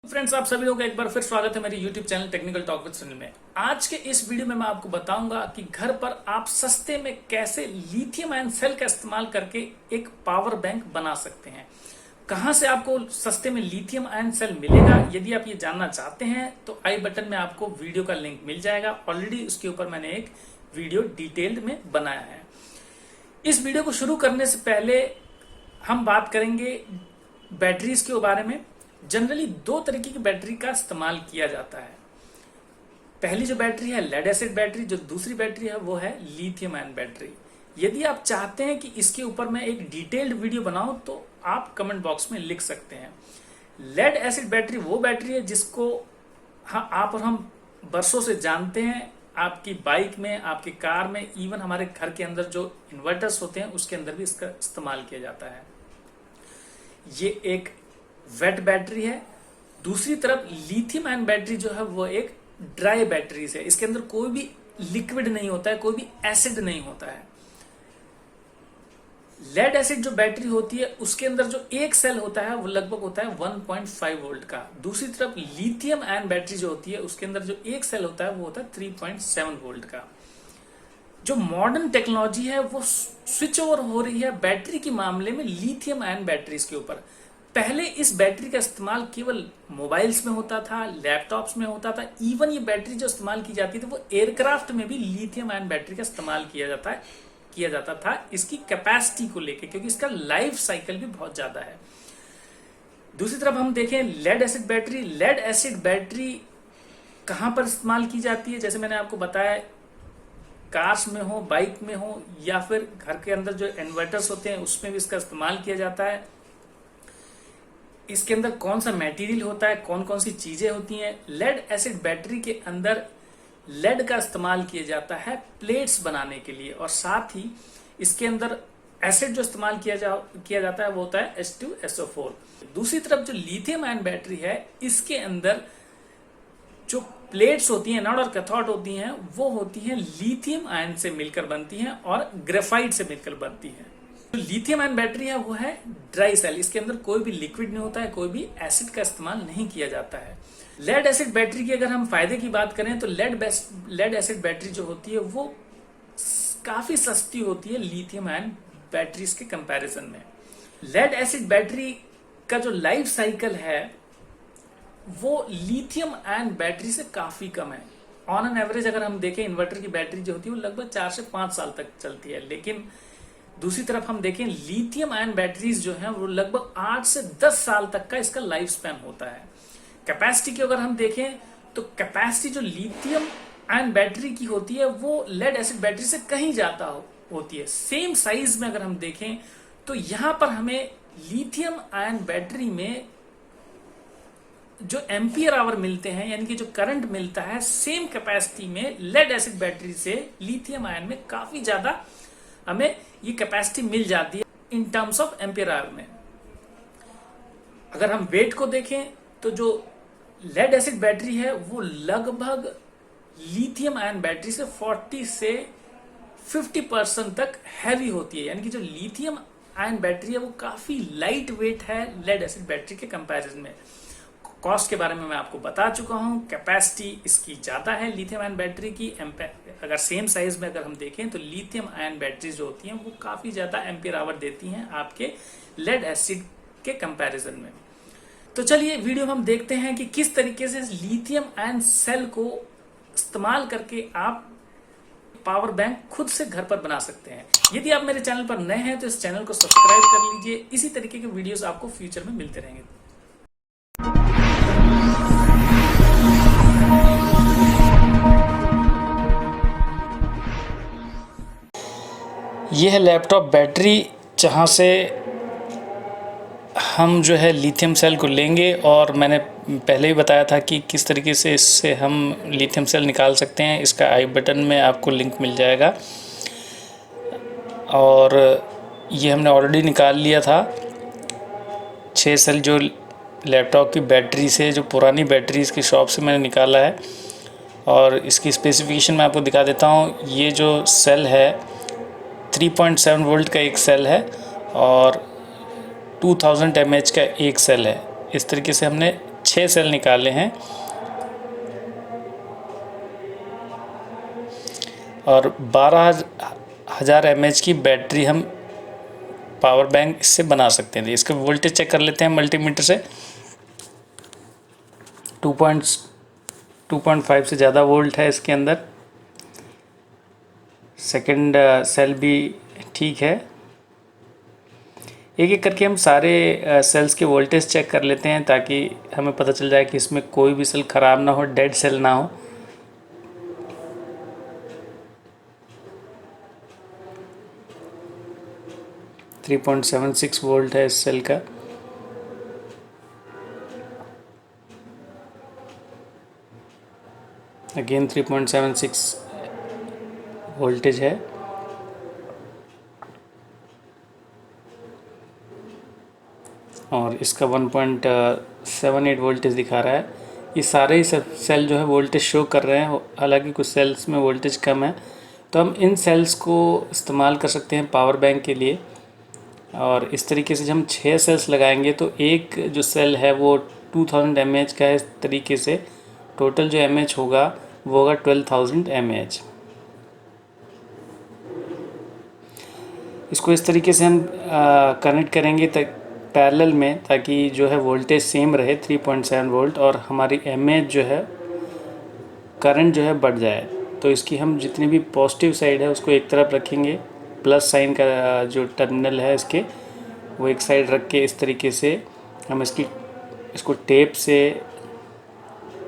Friends, आप सभी लोगों का एक बार फिर स्वागत है मेरे YouTube channel technical talk with Sunil में। आज के इस वीडियो में मैं आपको बताऊंगा कि घर पर आप सस्ते में कैसे लिथियम आयन सेल का इस्तेमाल करके एक पावर बैंक बना सकते हैं। कहां से आपको सस्ते में लिथियम आयन सेल मिलेगा, यदि आप ये जानना चाहते हैं तो आई बटन में आपको वीडियो का लिंक मिल जाएगा। ऑलरेडी उसके ऊपर मैंने एक वीडियो डिटेल्ड में बनाया है। इस वीडियो को शुरू करने से पहले हम बात करेंगे बैटरीज के बारे में। जनरली दो तरीके की बैटरी का इस्तेमाल किया जाता है। पहली जो बैटरी है लेड एसिड बैटरी, जो दूसरी बैटरी है वो है लिथियम आयन बैटरी। यदि आप चाहते हैं कि इसके ऊपर मैं एक डिटेल्ड वीडियो बनाऊं तो आप कमेंट बॉक्स में लिख सकते हैं। लेड एसिड बैटरी वो बैटरी है जिसको आप और हम बरसों से जानते हैं। आपकी बाइक में, आपकी कार में, इवन हमारे घर के अंदर जो इन्वर्टर्स होते हैं उसके अंदर भी इसका इस्तेमाल किया जाता है। ये एक वेट बैटरी है। दूसरी तरफ लिथियम आयन बैटरी जो है वो एक ड्राई बैटरी है। इसके अंदर कोई भी लिक्विड नहीं होता है, कोई भी एसिड नहीं होता है। लेड एसिड जो बैटरी होती है उसके अंदर जो एक सेल होता है वो लगभग होता है 1.5 वोल्ट का। दूसरी तरफ लिथियम आयन बैटरी जो होती है उसके अंदर जो एक सेल होता है वो होता है 3.7 वोल्ट का। जो मॉडर्न टेक्नोलॉजी है वो स्विच ओवर हो रही है बैटरी के मामले में लिथियम आयन बैटरीज के ऊपर। पहले इस बैटरी का इस्तेमाल केवल मोबाइल्स में होता था, लैपटॉप्स में होता था। इवन ये बैटरी जो इस्तेमाल की जाती थी वो एयरक्राफ्ट में भी लिथियम आयन बैटरी का इस्तेमाल किया जाता था इसकी कैपेसिटी को लेकर, क्योंकि इसका लाइफ साइकिल भी बहुत ज्यादा है। दूसरी तरफ हम देखें lead acid battery. Lead acid battery कहां पर इस्तेमाल की जाती है? जैसे मैंने आपको बताया, कार्स में हो, बाइक में हो, या फिर घर के अंदर जो इन्वर्टर्स होते हैं उसमें भी इसका इस्तेमाल किया जाता है। इसके अंदर कौन सा मटेरियल होता है, कौन कौन सी चीजें होती हैं? लेड एसिड बैटरी के अंदर लेड का इस्तेमाल किया जाता है प्लेट्स बनाने के लिए, और साथ ही इसके अंदर एसिड जो इस्तेमाल किया जाता है वो होता है H2SO4। दूसरी तरफ जो लिथियम आयन बैटरी है इसके अंदर जो प्लेट्स होती हैं, एनोड और कैथोड होती हैं, वो होती हैं लिथियम आयन से मिलकर बनती हैं और ग्रेफाइट से मिलकर बनती हैं। जो लिथियम आयन बैटरी है वो है ड्राई सेल। इसके अंदर कोई भी लिक्विड नहीं होता है, कोई भी एसिड का इस्तेमाल नहीं किया जाता है। लेड एसिड बैटरी की अगर हम फायदे की बात करें तो लेड एसिड बैटरी जो होती है वो काफी सस्ती होती है लिथियम आयन बैटरीज के कंपैरिजन में। लेड एसिड बैटरी का जो लाइफ साइकिल है वो लिथियम आयन बैटरी से काफी कम है। ऑन एन एवरेज अगर हम देखें, इन्वर्टर की बैटरी जो होती है वो लगभग 4 से 5 साल तक चलती है, लेकिन दूसरी तरफ हम देखें लिथियम आयन बैटरीज जो हैं वो लगभग 8 से 10 साल तक का इसका लाइफ स्पैन होता है। कैपेसिटी की अगर हम देखें तो कैपेसिटी जो लिथियम आयन बैटरी की होती है वो लेड एसिड बैटरी से कहीं ज्यादा होती है। सेम साइज में अगर हम देखें तो यहां पर हमें लिथियम आयन बैटरी में जो एम्पियर आवर मिलते हैं, यानी कि जो करंट मिलता है, सेम कैपेसिटी में लेड एसिड बैटरी से लिथियम आयन में काफी ज्यादा हमें ये कैपेसिटी मिल जाती है in terms of ampere hour में। अगर हम वेट को देखें तो जो लेड एसिड बैटरी है वो लगभग लिथियम आयन बैटरी से 40 से 50% तक हैवी होती है। यानी कि जो लिथियम आयन बैटरी है वो काफी लाइट वेट है लेड एसिड बैटरी के कंपैरिजन में। कॉस्ट के बारे में मैं आपको बता चुका हूं। कैपेसिटी इसकी ज्यादा है लिथियम आयन बैटरी की। अगर सेम साइज में अगर हम देखें तो लिथियम आयन बैटरीज जो होती हैं वो काफी ज्यादा एम्पियर आवर देती हैं आपके लेड एसिड के कंपैरिजन में। तो चलिए वीडियो में हम देखते हैं कि किस तरीके से लिथियम आयन सेल को इस्तेमाल करके आप पावर बैंक खुद से घर पर बना सकते हैं। यदि आप मेरे चैनल पर नए हैं तो इस चैनल को सब्सक्राइब कर लीजिए। इसी तरीके के वीडियोस आपको फ्यूचर में मिलते रहेंगे। यह है लैपटॉप बैटरी, जहाँ से हम जो है लिथियम सेल को लेंगे, और मैंने पहले ही बताया था कि किस तरीके से इससे हम लिथियम सेल निकाल सकते हैं। इसका आई बटन में आपको लिंक मिल जाएगा, और ये हमने ऑलरेडी निकाल लिया था 6 सेल जो लैपटॉप की बैटरी से, जो पुरानी बैटरीज़ की शॉप से मैंने निकाला है। और इसकी स्पेसिफिकेशन मैं आपको दिखा देता हूँ। ये जो सेल है 3.7 वोल्ट का एक सेल है और 2000 mAh का एक सेल है। इस तरीके से हमने 6 6 सेल निकाले हैं और 12,000 mAh की बैटरी हम पावर बैंक इससे बना सकते हैं। इसका वोल्टेज चेक कर लेते हैं मल्टीमीटर से। 2.5 से ज़्यादा वोल्ट है इसके अंदर। सेकंड सेल भी ठीक है। एक एक करके हम सारे सेल्स के वोल्टेज चेक कर लेते हैं ताकि हमें पता चल जाए कि इसमें कोई भी सेल ख़राब ना हो, डेड सेल ना हो। थ्री 3.76 वोल्ट है इस सेल का। अगेन 3.76 वोल्टेज है। और इसका 1.78 वोल्टेज दिखा रहा है। ये सारे ही सेल जो है वोल्टेज शो कर रहे हैं, हालांकि कुछ सेल्स में वोल्टेज कम है। तो हम इन सेल्स को इस्तेमाल कर सकते हैं पावर बैंक के लिए। और इस तरीके से जब हम 6 सेल्स लगाएंगे तो एक जो सेल है वो 2000 mAh का है। इस तरीके से टोटल जो mAh होगा वो होगा 12,000 mAh। इसको इस तरीके से हम कनेक्ट करेंगे पैरेलल में, ताकि जो है वोल्टेज सेम रहे 3.7 वोल्ट, और हमारी mAh जो है करंट जो है बढ़ जाए। तो इसकी हम जितनी भी पॉजिटिव साइड है उसको एक तरफ रखेंगे, प्लस साइन का जो टर्मिनल है इसके वो एक साइड रख के इस तरीके से हम इसको टेप से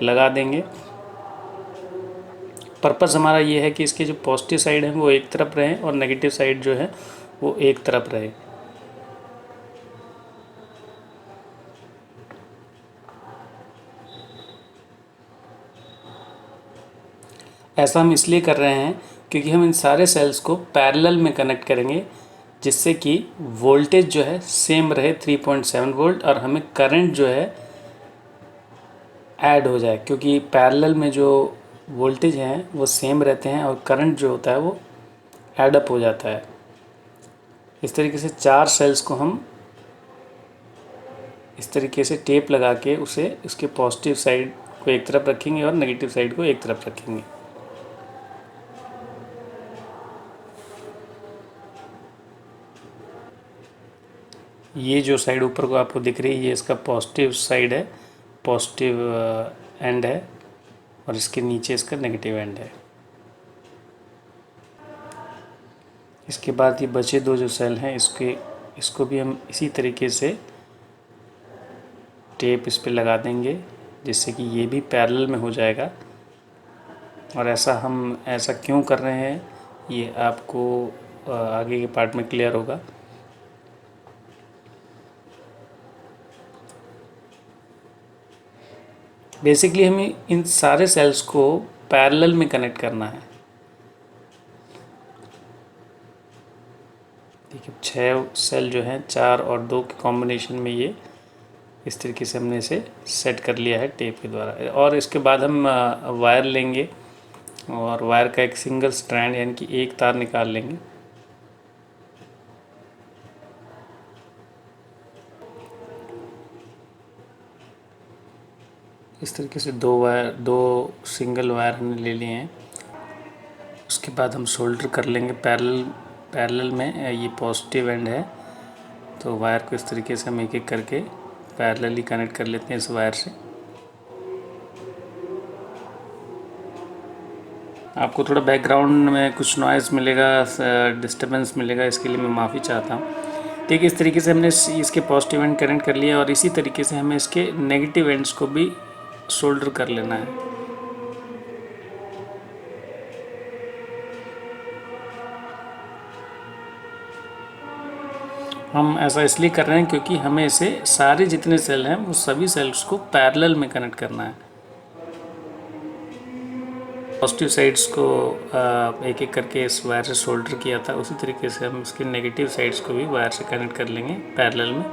लगा देंगे। पर्पस हमारा ये है कि इसके जो पॉजिटिव साइड है वो एक तरफ रहे और नेगेटिव साइड जो है वो एक तरफ रहे। ऐसा हम इसलिए कर रहे हैं क्योंकि हम इन सारे सेल्स को पैरेलल में कनेक्ट करेंगे, जिससे कि वोल्टेज जो है सेम रहे 3.7 वोल्ट, और हमें करंट जो है ऐड हो जाए, क्योंकि पैरेलल में जो वोल्टेज हैं वो सेम रहते हैं और करंट जो होता है वो ऐड अप हो जाता है। इस तरीके से 4 सेल्स को हम इस तरीके से टेप लगा के उसे उसके पॉजिटिव साइड को एक तरफ रखेंगे और नेगेटिव साइड को एक तरफ रखेंगे। ये जो साइड ऊपर को आपको दिख रही है ये इसका पॉजिटिव साइड है, पॉजिटिव एंड है, और इसके नीचे इसका नेगेटिव एंड है। इसके बाद ये बचे 2 जो सेल हैं इसको भी हम इसी तरीके से टेप इस पे लगा देंगे, जिससे कि ये भी पैरेलल में हो जाएगा। और ऐसा क्यों कर रहे हैं ये आपको आगे के पार्ट में क्लियर होगा। बेसिकली हमें इन सारे सेल्स को पैरेलल में कनेक्ट करना है। देखिए 6 सेल जो हैं 4 और 2 के कॉम्बिनेशन में ये इस तरीके से हमने इसे सेट कर लिया है टेप के द्वारा। और इसके बाद हम वायर लेंगे और वायर का एक सिंगल स्ट्रैंड यानी कि एक तार निकाल लेंगे। इस तरीके से 2 सिंगल वायर हमने ले लिए हैं। उसके बाद हम सोल्डर कर लेंगे पैरेलल में। ये पॉजिटिव एंड है तो वायर को इस तरीके से हम एक एक करके पैरेलली कनेक्ट कर लेते हैं इस वायर से। आपको थोड़ा बैकग्राउंड में कुछ नॉइज़ मिलेगा, डिस्टर्बेंस मिलेगा, इसके लिए मैं माफ़ी चाहता हूँ। ठीक है, इस तरीके से हमने इसके पॉजिटिव एंड कनेक्ट कर लिया और इसी तरीके से हमें इसके नेगेटिव एंड्स को भी सोल्डर कर लेना है। हम ऐसा इसलिए कर रहे हैं क्योंकि हमें इसे सारे जितने सेल हैं वो सभी सेल्स को पैरेलल में कनेक्ट करना है। पॉजिटिव साइड्स को एक एक करके इस वायर से सोल्डर किया था, उसी तरीके से हम इसके नेगेटिव साइड्स को भी वायर से कनेक्ट कर लेंगे पैरेलल में।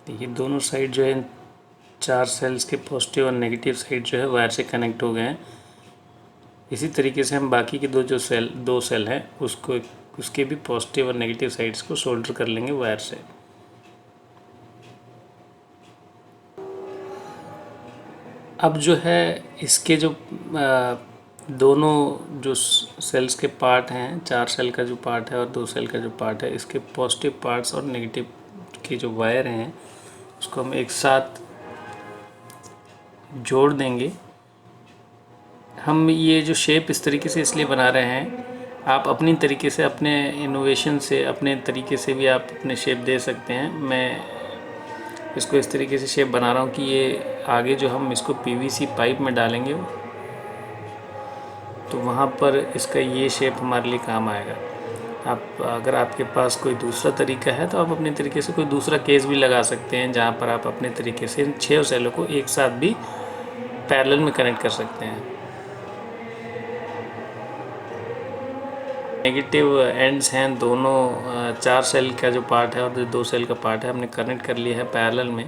देखिए दोनों साइड जो है 4 सेल्स के पॉजिटिव और नेगेटिव साइड जो है वायर से कनेक्ट हो गए हैं। इसी तरीके से हम बाकी के 2 सेल हैं उसके भी पॉजिटिव और नेगेटिव साइड्स को सोल्डर कर लेंगे वायर से। अब जो है इसके जो दोनों जो सेल्स के पार्ट हैं, 4 सेल का जो पार्ट है और 2 सेल का जो पार्ट है, इसके पॉजिटिव पार्ट्स और नेगेटिव के जो वायर हैं उसको हम एक साथ जोड़ देंगे। हम ये जो शेप इस तरीके से इसलिए बना रहे हैं, आप अपनी तरीके से, अपने इनोवेशन से, अपने तरीके से भी आप अपने शेप दे सकते हैं। मैं इसको इस तरीके से शेप बना रहा हूँ कि ये आगे जो हम इसको पीवीसी पाइप में डालेंगे तो वहाँ पर इसका ये शेप हमारे लिए काम आएगा। आप अगर आपके पास कोई दूसरा तरीका है तो आप अपने तरीके से कोई दूसरा केस भी लगा सकते हैं, जहाँ पर आप अपने तरीके से इन 6 सेलों को एक साथ भी पैरेलल में कनेक्ट कर सकते हैं। नेगेटिव एंड्स हैं दोनों 4 सेल का जो पार्ट है और जो 2 सेल का पार्ट है, हमने कनेक्ट कर लिया है पैरेलल में।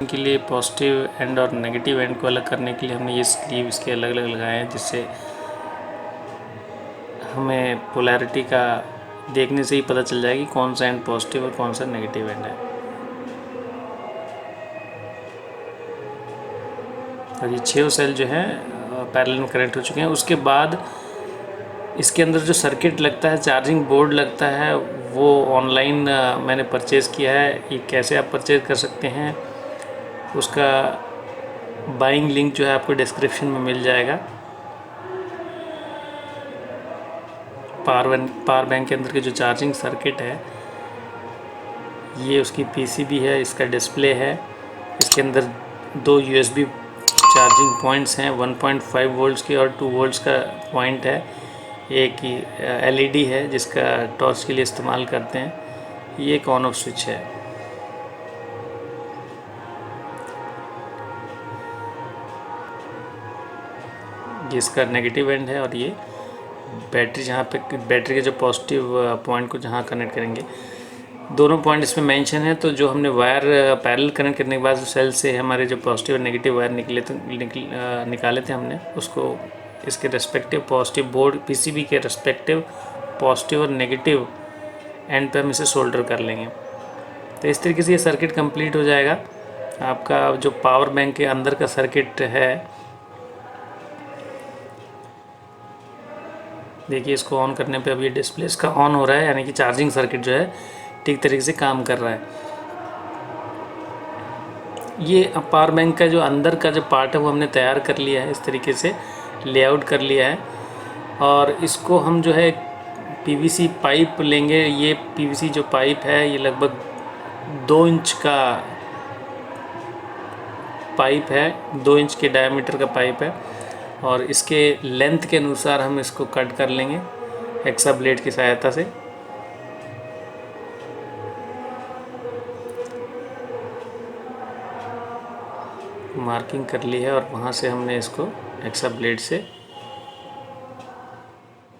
के लिए पॉजिटिव एंड और नेगेटिव एंड को अलग करने के लिए हमने ये स्लीव इसके अलग अलग लगाए हैं, जिससे हमें पोलैरिटी का देखने से ही पता चल जाएगी कौन सा एंड पॉजिटिव और कौन सा नेगेटिव एंड है। और ये 6 सेल जो है पैरेलल में कनेक्ट हो चुके हैं। उसके बाद इसके अंदर जो सर्किट लगता है, चार्जिंग बोर्ड लगता है, वो ऑनलाइन मैंने परचेज़ किया है। ये कैसे आप परचेज़ कर सकते हैं, उसका बाइंग लिंक जो है आपको डिस्क्रिप्शन में मिल जाएगा। पावर बैंक के अंदर के जो चार्जिंग सर्किट है, ये उसकी पीसीबी है, इसका डिस्प्ले है। इसके अंदर 2 यूएसबी चार्जिंग पॉइंट्स हैं, 1.5 वोल्ट्स की और 2 वोल्ट्स का पॉइंट है। एक एलईडी है जिसका टॉर्च के लिए इस्तेमाल करते हैं। ये एक ऑन ऑफ स्विच है। ये इसका नेगेटिव एंड है और ये बैटरी, जहाँ पे बैटरी के जो पॉजिटिव पॉइंट को जहाँ कनेक्ट करेंगे, दोनों पॉइंट इसमें मेंशन है। तो जो हमने वायर पैरेलल कनेक्ट करने के बाद जो सेल से हमारे जो पॉजिटिव और नेगेटिव वायर निकाले थे हमने, उसको इसके रेस्पेक्टिव पॉजिटिव बोर्ड पीसीबी के रेस्पेक्टिव पॉजिटिव और नेगेटिव एंड पे हम इसे सोल्डर कर लेंगे। तो इस तरीके से ये सर्किट कंप्लीट हो जाएगा। आपका जो पावर बैंक के अंदर का सर्किट है, देखिए इसको ऑन करने पे अब ये डिस्प्ले इसका ऑन हो रहा है, यानी कि चार्जिंग सर्किट जो है ठीक तरीके से काम कर रहा है। ये पावर बैंक का जो अंदर का जो पार्ट है वो हमने तैयार कर लिया है, इस तरीके से लेआउट कर लिया है। और इसको हम जो है पीवीसी पाइप लेंगे। ये पीवीसी जो पाइप है ये लगभग 2 इंच का पाइप है, 2 इंच के डायमीटर का पाइप है। और इसके लेंथ के अनुसार हम इसको कट कर लेंगे हेक्सा ब्लेड की सहायता से। मार्किंग कर ली है और वहाँ से हमने इसको हेक्सा ब्लेड से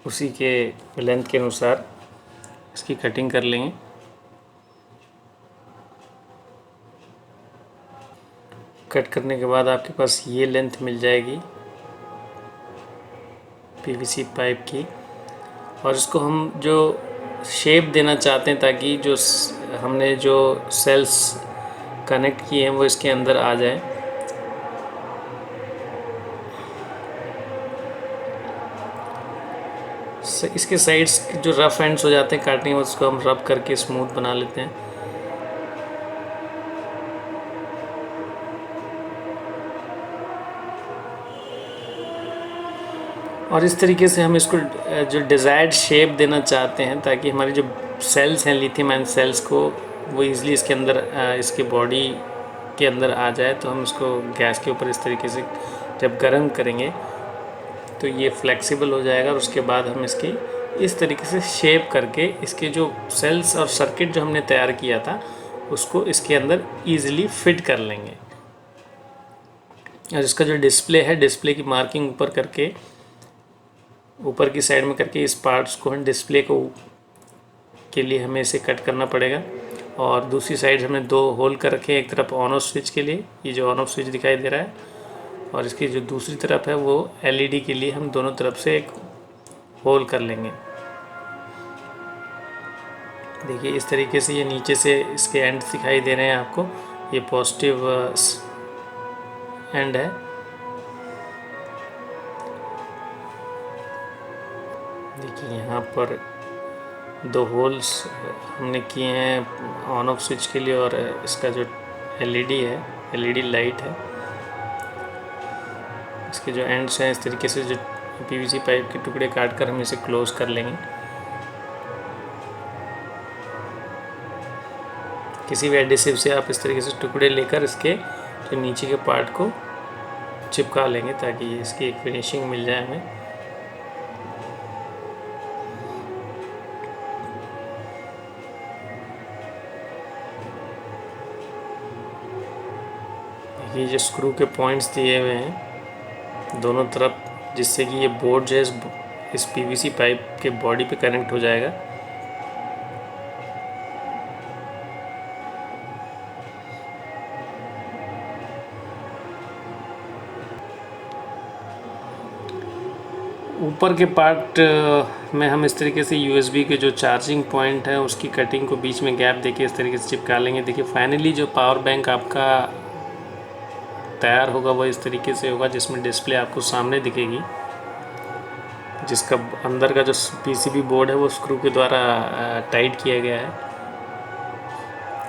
उसी के लेंथ के अनुसार इसकी कटिंग कर लेंगे। कट करने के बाद आपके पास ये लेंथ मिल जाएगी पीवीसी पाइप की। और इसको हम जो शेप देना चाहते हैं ताकि जो हमने जो सेल्स कनेक्ट किए हैं वो इसके अंदर आ जाए, इसके साइड्स जो रफ एंड्स हो जाते हैं काटने में, उसको हम रब करके स्मूथ बना लेते हैं। और इस तरीके से हम इसको जो डिज़ायर्ड शेप देना चाहते हैं ताकि हमारी जो सेल्स हैं, लिथियम आयन सेल्स को, वो ईज़िली इसके अंदर इसके बॉडी के अंदर आ जाए। तो हम इसको गैस के ऊपर इस तरीके से जब गर्म करेंगे तो ये फ्लेक्सिबल हो जाएगा। और उसके बाद हम इसकी इस तरीके से शेप करके इसके जो सेल्स और सर्किट जो हमने तैयार किया था उसको इसके अंदर ईज़िली फिट कर लेंगे। और इसका जो डिस्प्ले है, डिस्प्ले की मार्किंग ऊपर करके, ऊपर की साइड में करके इस पार्ट्स को हम डिस्प्ले को के लिए हमें इसे कट करना पड़ेगा। और दूसरी साइड हमने 2 होल कर रखे हैं, एक तरफ ऑन ऑफ स्विच के लिए, ये जो ऑन ऑफ स्विच दिखाई दे रहा है, और इसकी जो दूसरी तरफ है वो एलईडी के लिए हम दोनों तरफ से एक होल कर लेंगे। देखिए इस तरीके से ये नीचे से इसके एंड दिखाई दे रहे हैं आपको। ये पॉजिटिव एंड है। देखिए यहाँ पर 2 होल्स हमने किए हैं ऑन ऑफ स्विच के लिए, और इसका जो एलईडी है, एलईडी लाइट है, इसके जो एंड्स हैं इस तरीके से जो पीवीसी पाइप के टुकड़े काट कर हम इसे क्लोज कर लेंगे। किसी भी एडिसिव से आप इस तरीके से टुकड़े लेकर इसके जो नीचे के पार्ट को चिपका लेंगे ताकि इसकी एक फिनिशिंग मिल जाए हमें। ये जो स्क्रू के पॉइंट्स दिए हुए हैं दोनों तरफ, जिससे कि ये बोर्ड जो है इस पीवीसी पाइप के बॉडी पे कनेक्ट हो जाएगा। ऊपर के पार्ट में हम इस तरीके से यूएसबी के जो चार्जिंग पॉइंट है उसकी कटिंग को बीच में गैप देके इस तरीके से चिपका लेंगे। देखिए फाइनली जो पावर बैंक आपका तैयार होगा वो इस तरीके से होगा, जिसमें डिस्प्ले आपको सामने दिखेगी, जिसका अंदर का जो पीसीबी बोर्ड है वो स्क्रू के द्वारा टाइट किया गया है।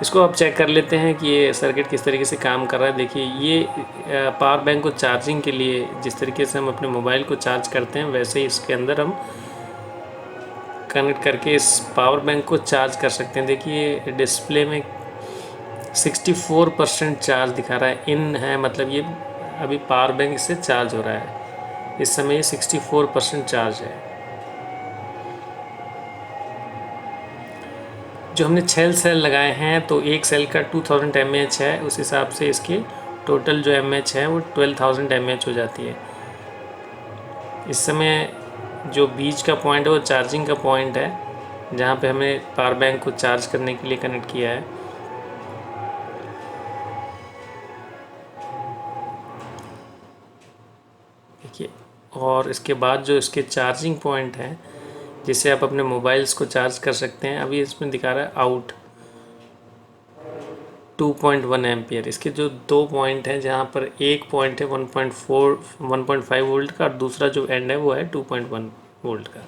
इसको आप चेक कर लेते हैं कि ये सर्किट किस तरीके से काम कर रहा है। देखिए ये पावर बैंक को चार्जिंग के लिए जिस तरीके से हम अपने मोबाइल को चार्ज करते हैं वैसे ही इसके अंदर हम कनेक्ट करके इस पावर बैंक को चार्ज कर सकते हैं। देखिए डिस्प्ले में 64% चार्ज दिखा रहा है, इन है मतलब ये अभी पावर बैंक इससे चार्ज हो रहा है। इस समय ये 64% चार्ज है। जो हमने 6 सेल लगाए हैं तो एक सेल का 2000 mAh है, उस हिसाब से इसके टोटल जो mAh है वो 12000 mAh हो जाती है। इस समय जो बीच का पॉइंट है वो चार्जिंग का पॉइंट है, जहाँ पे हमें पावर बैंक को चार्ज करने के लिए कनेक्ट किया है। देखिए, और इसके बाद जो इसके चार्जिंग पॉइंट है जिससे आप अपने मोबाइल्स को चार्ज कर सकते हैं, अभी इसमें दिखा रहा है आउट 2.1 एम्पियर। इसके जो 2 पॉइंट हैं, जहाँ पर एक पॉइंट है 1.5 वोल्ट का और दूसरा जो एंड है वो है 2.1 वोल्ट का।